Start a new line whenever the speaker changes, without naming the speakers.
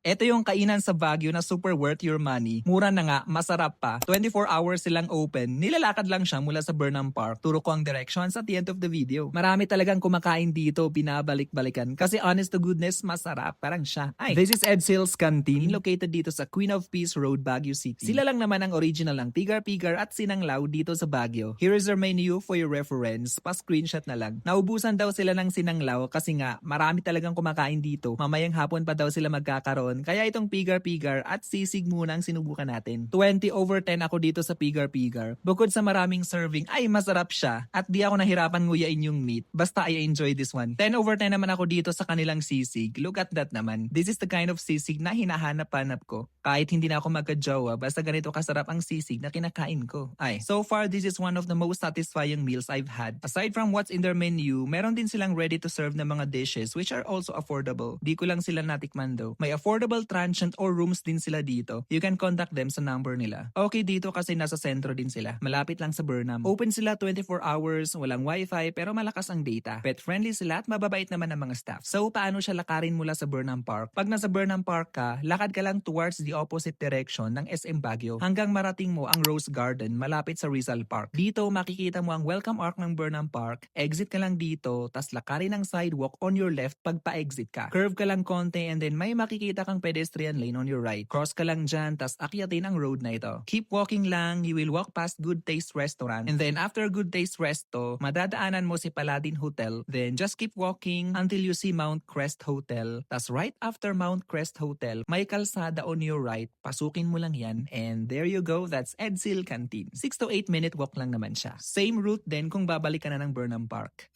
Ito yung kainan sa Baguio na super worth your money. Mura na nga, masarap pa. 24 hours silang open. Nilalakad lang siya mula sa Burnham Park. Turo ko ang directions at the end of the video. Marami talagang kumakain dito, binabalik-balikan. Kasi honest to goodness, masarap. Parang siya. This is Ed Sales Canteen, located dito sa Queen of Peace Road, Baguio City. Sila lang naman ang original ng pigar-pigar at sinanglaw dito sa Baguio. Here is their menu for your reference. Pa-screenshot na lang. Naubusan daw sila ng sinanglaw kasi nga marami talagang kumakain dito. Mamayang hapon pa daw sila magkakaroon. Kaya itong pigar-pigar at sisig muna ang sinubukan natin. 20/10 ako dito sa pigar-pigar. Bukod sa maraming serving, ay masarap siya. At di ako nahirapan nguyain yung meat. Basta I enjoy this one. 10/10 naman ako dito sa kanilang sisig. Look at that naman. This is the kind of sisig na hinahanap-hanap ko. Kahit hindi na ako magka-jowa, basta ganito kasarap ang sisig na kinakain ko. So far, this is one of the most satisfying meals I've had. Aside from what's in their menu, meron din silang ready to serve na mga dishes which are also affordable. Di ko lang sila natikman though. May affordable transient or rooms din sila dito. You can contact them sa number nila. Okay dito kasi nasa sentro din sila. Malapit lang sa Burnham. Open sila 24 hours, walang wifi pero malakas ang data. Pet friendly sila at mababait naman ang mga staff. So paano siya lakarin mula sa Burnham Park? Pag nasa Burnham Park ka, lakad ka lang towards the opposite direction ng SM Baguio hanggang marating mo ang Rose Garden malapit sa Rizal Park. Dito makikita mo ang welcome arc ng Burnham Park. Exit ka lang dito, tas lakarin ang sidewalk on your left pag pa-exit ka. Curve ka lang konti and then may makikita kang pedestrian lane on your right. Cross ka lang dyan, tas akyatin ang road na ito. Keep walking lang, you will walk past Good Taste Restaurant. And then after Good Taste Resto, madadaanan mo si Paladin Hotel. Then just keep walking until you see Mount Crest Hotel. Tas right after Mount Crest Hotel, may kalsada on your right. Pasukin mo lang yan and there you go, that's Edsel Canteen. 6 to 8 minute walk lang naman siya. Same route din kung babalik ka na ng Burnham Park.